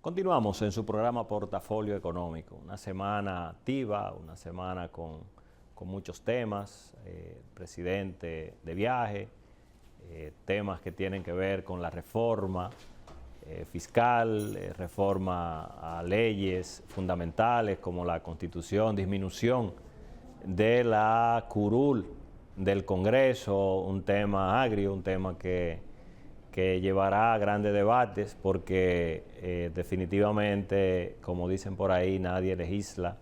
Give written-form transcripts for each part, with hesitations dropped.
Continuamos en su programa Portafolio Económico, una semana activa, una semana con muchos temas, presidente de viaje, temas que tienen que ver con la reforma fiscal, reforma a leyes fundamentales como la Constitución, disminución de la curul del Congreso, un tema agrio, un tema que llevará a grandes debates porque definitivamente, como dicen por ahí, nadie legisla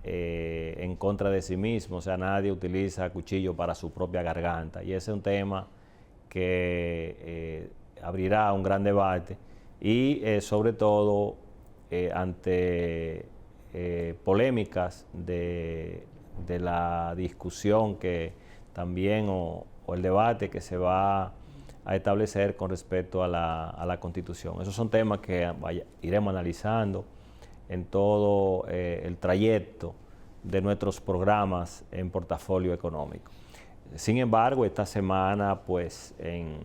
en contra de sí mismo, o sea, nadie utiliza cuchillo para su propia garganta, y ese es un tema que abrirá un gran debate y sobre todo ante polémicas de la discusión que también o el debate que se va a establecer con respecto a la Constitución. Esos son temas que iremos analizando en todo el trayecto de nuestros programas en Portafolio Económico. Sin embargo, esta semana, pues, en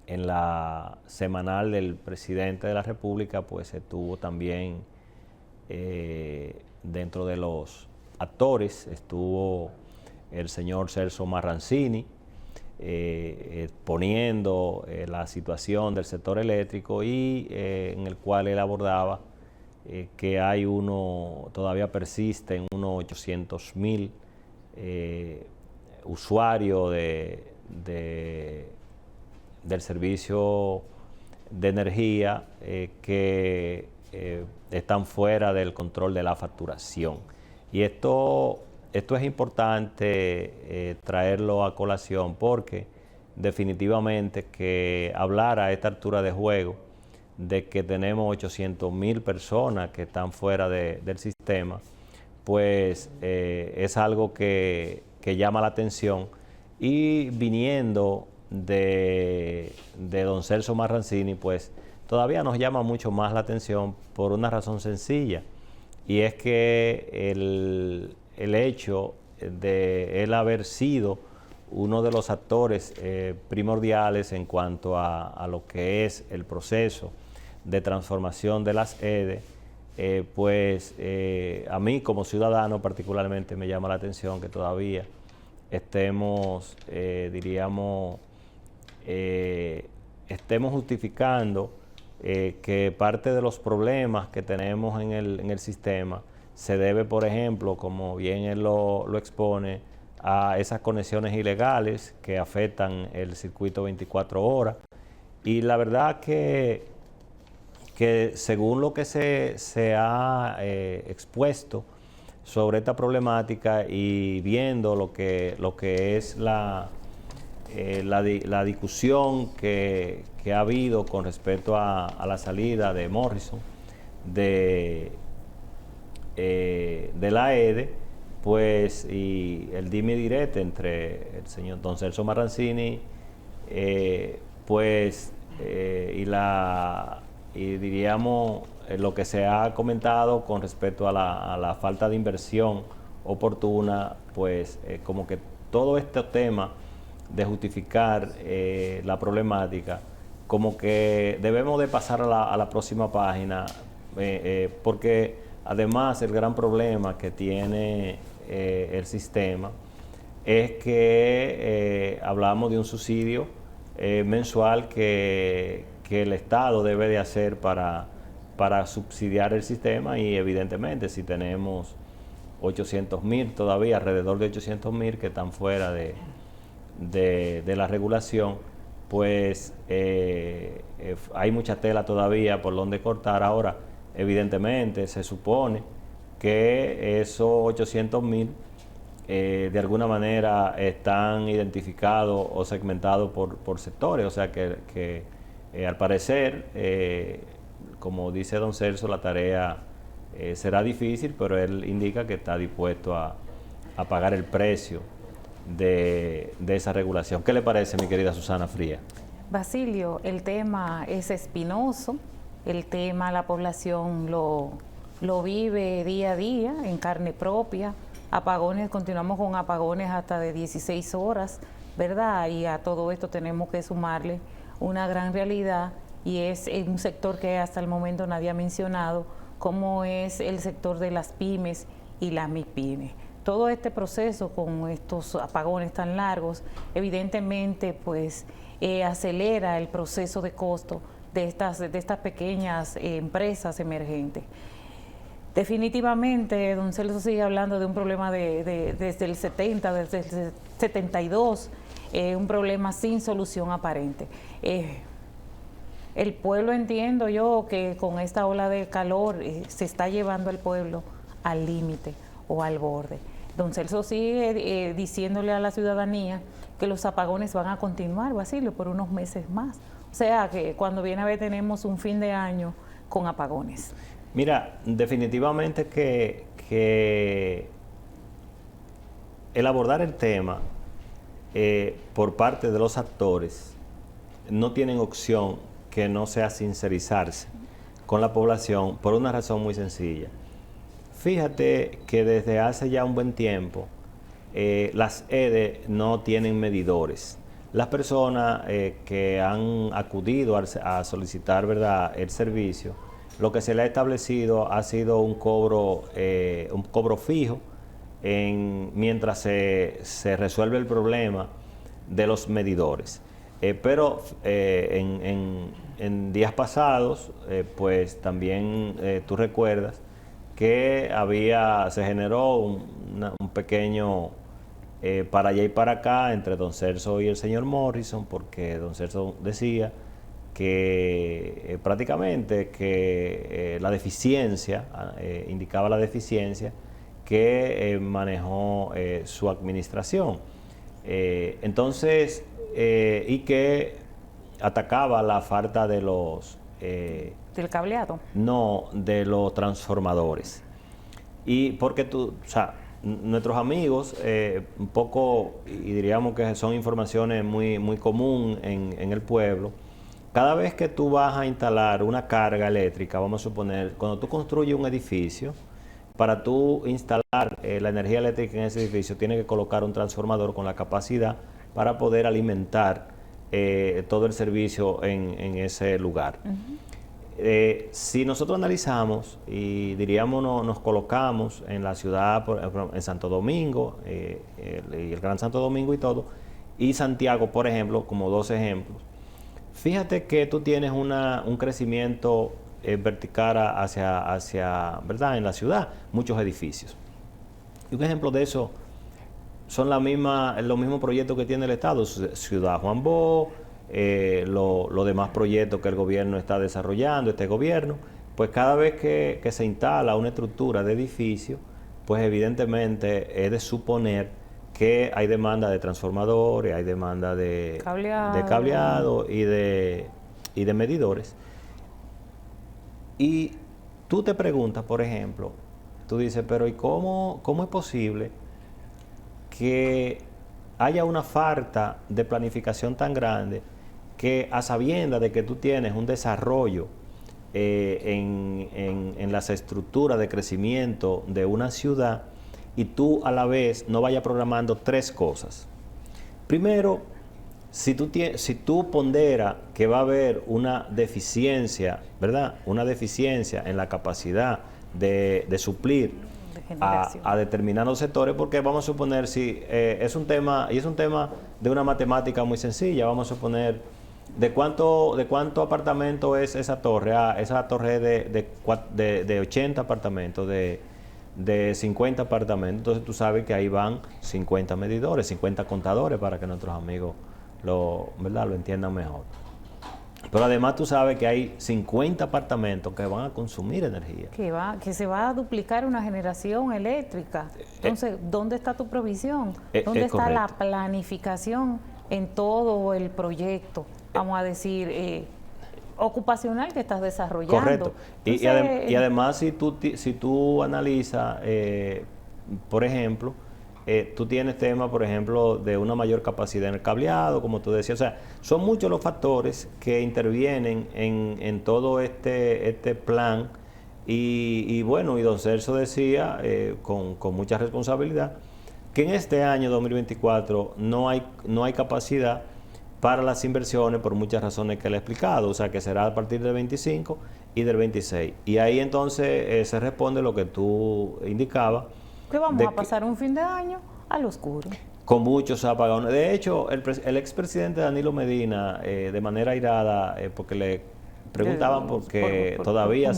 la semanal del presidente de la República, pues estuvo también dentro de los actores, estuvo el señor Celso Marrancini, exponiendo la situación del sector eléctrico y en el cual él abordaba que hay todavía persisten unos 800,000 usuarios del servicio de energía que están fuera del control de la facturación. Y esto es importante traerlo a colación porque definitivamente que hablar a esta altura de juego de que tenemos 800,000 personas que están fuera del sistema, pues es algo que llama la atención, y viniendo de don Celso Marrancini, pues todavía nos llama mucho más la atención por una razón sencilla, y es que el hecho de él haber sido uno de los actores primordiales en cuanto a lo que es el proceso de transformación de las EDE, pues a mí como ciudadano particularmente me llama la atención que todavía estemos, estemos justificando que parte de los problemas que tenemos en el sistema se debe, por ejemplo, como bien él lo expone, a esas conexiones ilegales que afectan el circuito 24 horas. Y la verdad que según lo que se ha expuesto sobre esta problemática y viendo lo que es la discusión que ha habido con respecto a la salida de Morrison de la EDE, pues, y el dime y direte entre el señor don Celso Marrancini, pues, y diríamos lo que se ha comentado con respecto a la falta de inversión oportuna, pues como que todo este tema de justificar la problemática, como que debemos de pasar a la próxima página, porque además el gran problema que tiene el sistema es que hablamos de un subsidio mensual que el Estado debe de hacer para subsidiar el sistema, y evidentemente si tenemos 800,000 todavía, alrededor de 800,000 que están fuera de la regulación, pues hay mucha tela todavía por donde cortar. Ahora, evidentemente se supone que esos 800,000 de alguna manera están identificados o segmentados por sectores, o sea que al parecer, como dice don Celso, la tarea será difícil, pero él indica que está dispuesto a pagar el precio de esa regulación. ¿Qué le parece, mi querida Susana Fría? Basilio, el tema es espinoso, el tema la población lo vive día a día en carne propia. Apagones, continuamos con apagones hasta de 16 horas, ¿verdad? Y a todo esto tenemos que sumarle una gran realidad y es un sector que hasta el momento nadie ha mencionado, como es el sector de las pymes y las MIPYMES. Todo este proceso con estos apagones tan largos, evidentemente pues acelera el proceso de costo de estas pequeñas empresas emergentes. Definitivamente, don Celso sigue hablando de un problema desde el 70, desde el 72, un problema sin solución aparente. El pueblo, entiendo yo, que con esta ola de calor se está llevando al pueblo al límite o al borde. Don Celso sigue diciéndole a la ciudadanía que los apagones van a continuar, Basilio, por unos meses más. O sea que cuando viene a ver tenemos un fin de año con apagones. Mira, definitivamente que el abordar el tema por parte de los actores no tienen opción que no sea sincerizarse con la población por una razón muy sencilla. Fíjate que desde hace ya un buen tiempo las EDE no tienen medidores. Las personas que han acudido a solicitar, ¿verdad?, el servicio, lo que se le ha establecido ha sido un cobro fijo mientras se resuelve el problema de los medidores. Pero en días pasados, pues también tú recuerdas que se generó un pequeño para allá y para acá entre don Celso y el señor Morrison, porque don Celso decía que prácticamente que la deficiencia, indicaba la deficiencia que manejó su administración. Entonces, y que atacaba la falta de los... ¿Del cableado? No, de los transformadores. Y porque nuestros amigos, un poco, y diríamos que son informaciones muy común en el pueblo, cada vez que tú vas a instalar una carga eléctrica, vamos a suponer, cuando tú construyes un edificio, para tú instalar la energía eléctrica en ese edificio, tienes que colocar un transformador con la capacidad para poder alimentar todo el servicio en ese lugar. Si nosotros analizamos y diríamos nos colocamos en la ciudad, en Santo Domingo, y el Gran Santo Domingo y todo, y Santiago, por ejemplo, como dos ejemplos, fíjate que tú tienes un crecimiento vertical hacia, ¿verdad?, en la ciudad, muchos edificios. Y un ejemplo de eso son los mismos proyectos que tiene el Estado, Ciudad Juan Bó, los demás proyectos que el gobierno está desarrollando, este gobierno. Pues cada vez que se instala una estructura de edificio, pues evidentemente es de suponer que hay demanda de transformadores, hay demanda de cableado y de medidores. Y tú te preguntas, por ejemplo, tú dices, pero ¿y cómo es posible que haya una falta de planificación tan grande que, a sabiendas de que tú tienes un desarrollo en las estructuras de crecimiento de una ciudad, y tú a la vez no vayas programando tres cosas? Primero, si tú ponderas que va a haber una deficiencia, ¿verdad?, una deficiencia en la capacidad de suplir a determinados sectores, porque vamos a suponer, si es un tema de una matemática muy sencilla, vamos a suponer de cuánto apartamento es esa torre. Esa torre es de 80 apartamentos, de 50 apartamentos. Entonces tú sabes que ahí van 50 medidores, 50 contadores, para que nuestros amigos ¿verdad?, lo entiendan mejor. Pero además tú sabes que hay 50 apartamentos que van a consumir energía. Que se va a duplicar una generación eléctrica. Entonces, ¿dónde está tu provisión? ¿Dónde está correcto la planificación en todo el proyecto, vamos a decir, ocupacional que estás desarrollando? Correcto. Entonces, y además, si tú analizas, por ejemplo, tú tienes temas, por ejemplo, de una mayor capacidad en el cableado, como tú decías. O sea, son muchos los factores que intervienen en todo este plan. Y bueno, y don Celso decía, con mucha responsabilidad, que en este año 2024 no hay capacidad para las inversiones por muchas razones que le he explicado, o sea que será a partir del 25 y del 26. Y ahí entonces se responde lo que tú indicabas. Que vamos a pasar un fin de año al oscuro. Con muchos apagones. De hecho, el expresidente Danilo Medina, de manera airada, porque le preguntaban porque todavía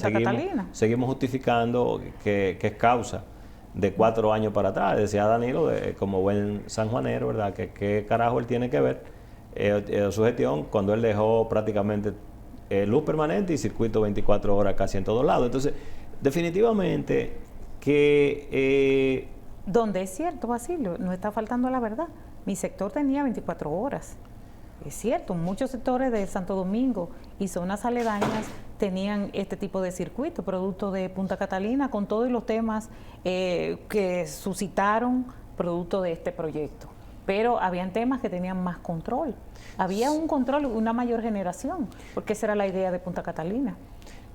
seguimos justificando que es causa de 4 años para atrás. Decía Danilo, como buen sanjuanero, ¿verdad? Que qué carajo él tiene que ver su gestión cuando él dejó prácticamente luz permanente y circuito 24 horas casi en todos lados. Entonces, definitivamente que... donde es cierto, Basilio, no está faltando la verdad. Mi sector tenía 24 horas. Es cierto, muchos sectores de Santo Domingo y zonas aledañas tenían este tipo de circuito, producto de Punta Catalina, con todos los temas que suscitaron producto de este proyecto. Pero habían temas que tenían más control. Había un control, una mayor generación, porque esa era la idea de Punta Catalina.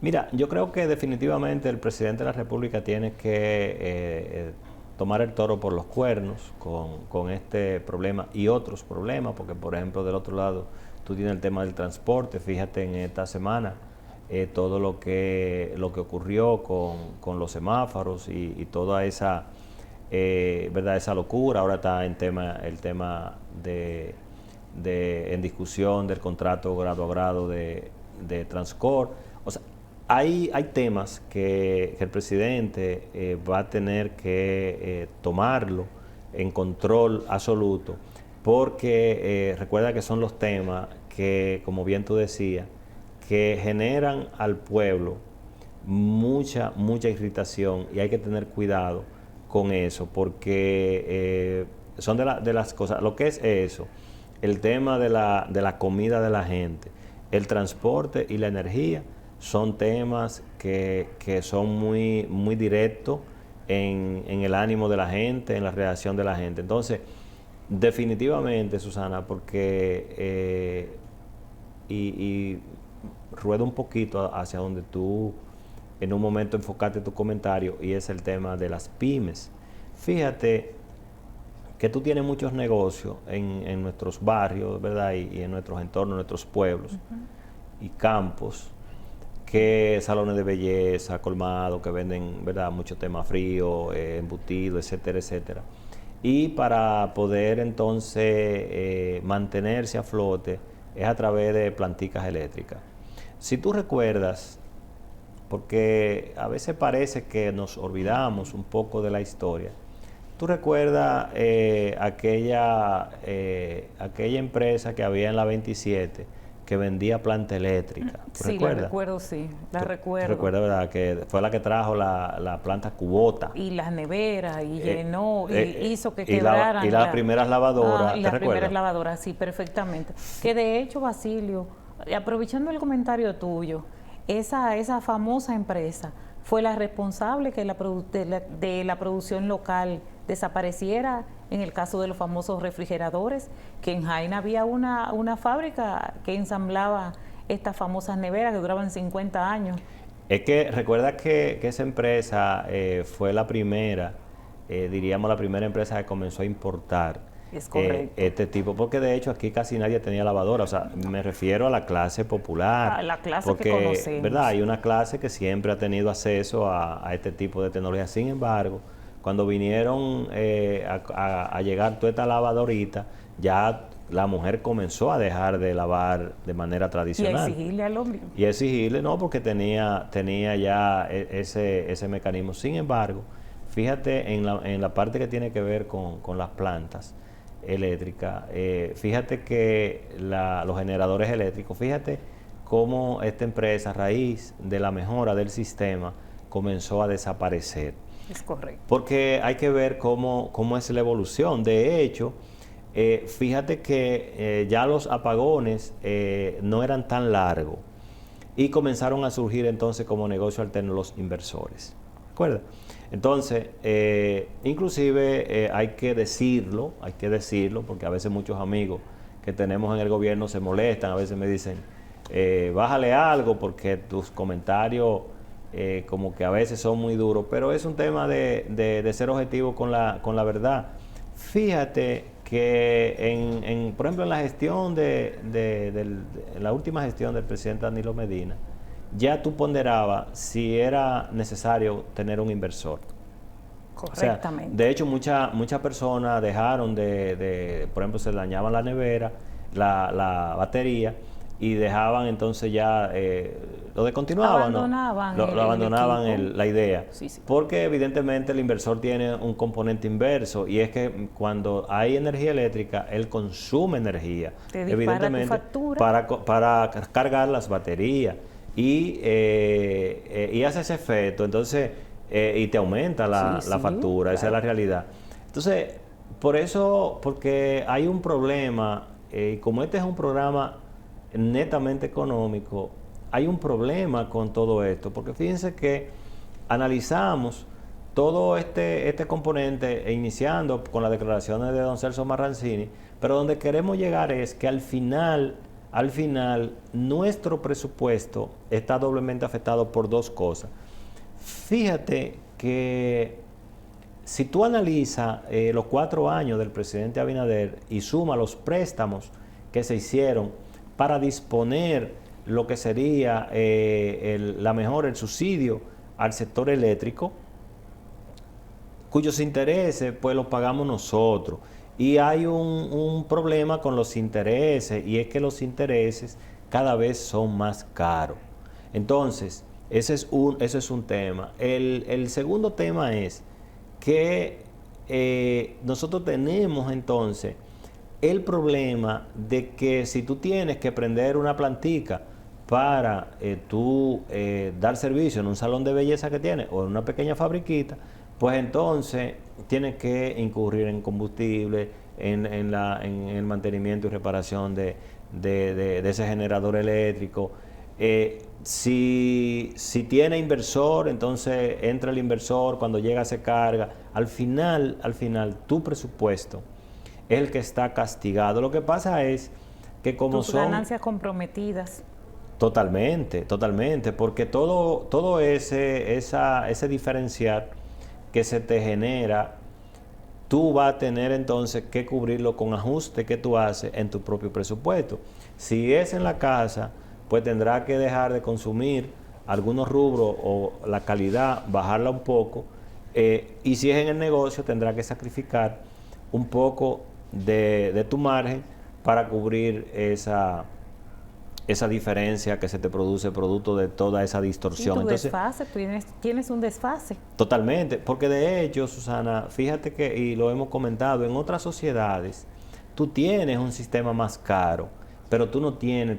Mira, yo creo que definitivamente el presidente de la República tiene que tomar el toro por los cuernos con este problema y otros problemas, porque por ejemplo del otro lado tú tienes el tema del transporte. Fíjate en esta semana todo lo que ocurrió con los semáforos y toda esa verdad, esa locura. Ahora está el tema en discusión del contrato grado a grado de Transcorp. O sea, hay temas que el presidente va a tener que tomarlo en control absoluto, porque recuerda que son los temas que, como bien tú decías, que generan al pueblo mucha irritación, y hay que tener cuidado con eso, porque son de las cosas, lo que es eso, el tema de la comida de la gente, el transporte y la energía, son temas que son muy directos en el ánimo de la gente, en la reacción de la gente. Entonces, definitivamente, Susana, porque y ruedo un poquito hacia donde tú en un momento enfocaste tu comentario, y es el tema de las pymes. Fíjate que tú tienes muchos negocios en nuestros barrios, ¿verdad? Y en nuestros entornos, nuestros pueblos y campos, que salones de belleza, colmados, que venden, ¿verdad?, mucho tema frío, embutido, etcétera, etcétera. Y para poder entonces mantenerse a flote es a través de planticas eléctricas. Si tú recuerdas, porque a veces parece que nos olvidamos un poco de la historia, tú recuerdas aquella empresa que había en la 27 que vendía planta eléctrica. Sí, recuerdas? La recuerdo, sí, la recuerdo. ¿Recuerdas, verdad? Que fue la que trajo la planta Kubota. Y las neveras, y llenó, y hizo que y quebraran. Y las primeras lavadoras, y las primeras lavadoras, sí, perfectamente. Que de hecho, Basilio, aprovechando el comentario tuyo, esa famosa empresa fue la responsable que de la producción local desapareciera en el caso de los famosos refrigeradores, que en Jaina había una fábrica que ensamblaba estas famosas neveras que duraban 50 años. Es que recuerda que esa empresa fue la primera, diríamos la primera empresa que comenzó a importar este tipo, porque de hecho aquí casi nadie tenía lavadora. O sea, me refiero a la clase popular. A la clase porque, que conocemos. ¿verdad? Hay una clase que siempre ha tenido acceso a este tipo de tecnología. Sin embargo, cuando vinieron a llegar toda esta lavadorita, ya la mujer comenzó a dejar de lavar de manera tradicional. Y a exigirle al hombre. Y exigirle, no, porque tenía ya ese mecanismo. Sin embargo, fíjate en la parte que tiene que ver con las plantas eléctricas, fíjate que los generadores eléctricos, fíjate cómo esta empresa, a raíz de la mejora del sistema, comenzó a desaparecer. Es correcto. Porque hay que ver cómo es la evolución. De hecho, fíjate que ya los apagones no eran tan largos y comenzaron a surgir entonces como negocio alterno los inversores. ¿Recuerda? Entonces, inclusive hay que decirlo, porque a veces muchos amigos que tenemos en el gobierno se molestan, a veces me dicen, bájale algo porque tus comentarios como que a veces son muy duros, pero es un tema de ser objetivo con la verdad. Fíjate que por ejemplo, en la gestión en la última gestión del presidente Danilo Medina, ya tú ponderabas si era necesario tener un inversor. Correctamente. O sea, de hecho, muchas personas dejaron por ejemplo, se dañaban la nevera, la batería, y dejaban entonces ya, lo descontinuaban, abandonaban ¿no? Lo abandonaban la idea. Sí, sí. Porque evidentemente el inversor tiene un componente inverso, y es que cuando hay energía eléctrica, él consume energía. Te dispara tu factura. Para cargar las baterías. Y hace ese efecto, entonces, y te aumenta la factura, claro. Esa es la realidad. Entonces, porque hay un problema, como este es un programa netamente económico, hay un problema con todo esto, porque fíjense que analizamos todo este componente, iniciando con las declaraciones de don Celso Marrancini, pero donde queremos llegar es que al final, nuestro presupuesto está doblemente afectado por dos cosas. Fíjate que si tú analizas los 4 años del presidente Abinader y suma los préstamos que se hicieron para disponer lo que sería el subsidio al sector eléctrico, cuyos intereses pues los pagamos nosotros. Y hay un problema con los intereses, y es que los intereses cada vez son más caros. Entonces, ese es un tema. El segundo tema es que nosotros tenemos entonces el problema de que si tú tienes que prender una plantica para tú dar servicio en un salón de belleza que tienes o en una pequeña fabriquita, pues entonces tienes que incurrir en combustible, en el mantenimiento y reparación de ese generador eléctrico. Si tiene inversor, entonces entra el inversor, cuando llega se carga. Al final, tu presupuesto es el que está castigado. Lo que pasa es que como tus ganancias comprometidas. Totalmente, porque todo ese diferencial que se te genera, tú vas a tener entonces que cubrirlo con ajustes que tú haces en tu propio presupuesto. Si es en la casa, pues tendrás que dejar de consumir algunos rubros o la calidad, bajarla un poco, y si es en el negocio, tendrás que sacrificar un poco de tu margen para cubrir esa diferencia que se te produce producto de toda esa distorsión. Y tu desfase, tienes un desfase. Totalmente, porque de hecho, Susana, fíjate que, y lo hemos comentado, en otras sociedades, tú tienes un sistema más caro, pero tú no tienes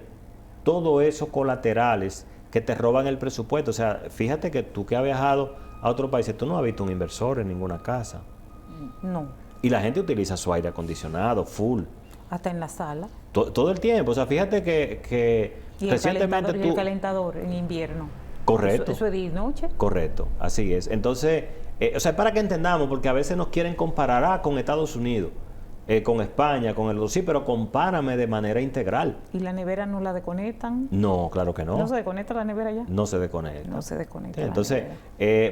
todos esos colaterales que te roban el presupuesto. O sea, fíjate que tú que has viajado a otros países, tú no has visto un inversor en ninguna casa. No. Y la gente utiliza su aire acondicionado, full. Hasta en la sala. Todo el tiempo. O sea, fíjate que y recientemente el calentador en invierno. Correcto. Eso es de noche. Correcto, así es. Entonces, o sea, para que entendamos, porque a veces nos quieren comparar con Estados Unidos, con España, sí, pero compárame de manera integral. ¿Y la nevera no la desconectan? No, claro que no. ¿No se desconecta la nevera ya? No se desconecta. No se desconecta. Entonces,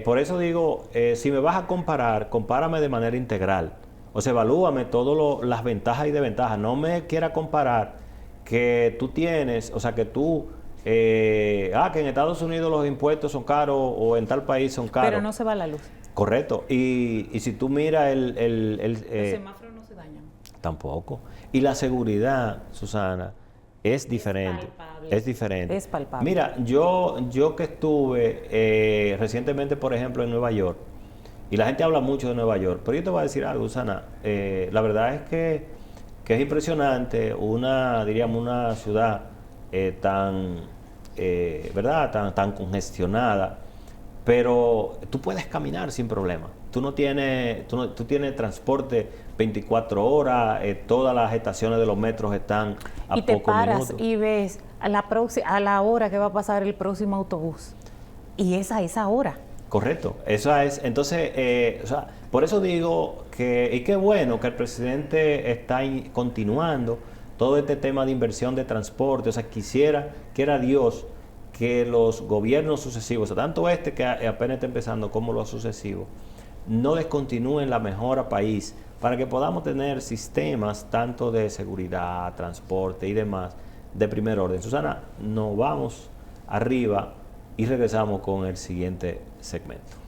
por eso digo, si me vas a comparar, compárame de manera integral. O sea, evalúame todas las ventajas y desventajas. No me quiera comparar que tú tienes, o sea, que tú, que en Estados Unidos los impuestos son caros o en tal país son caros. Pero no se va la luz. Correcto. Y si tú miras los semáforos no se dañan. Tampoco. Y la seguridad, Susana, es diferente. Es diferente. Es palpable. Mira, yo que estuve recientemente, por ejemplo, en Nueva York, y la gente habla mucho de Nueva York, pero yo te voy a decir algo, Susana. La verdad es que es impresionante diríamos, una ciudad ¿verdad? Tan congestionada, pero tú puedes caminar sin problema. Tú tienes transporte 24 horas, todas las estaciones de los metros están a pocos minutos. Y te paras y ves a la hora que va a pasar el próximo autobús. Y es a esa hora. Correcto, eso es. Entonces, o sea, por eso digo y qué bueno que el presidente está continuando todo este tema de inversión de transporte. O sea, quiera Dios que los gobiernos sucesivos, o sea, tanto que apenas está empezando como los sucesivos, no descontinúen la mejora país para que podamos tener sistemas tanto de seguridad, transporte y demás de primer orden. Susana, nos vamos arriba y regresamos con el siguiente segmento.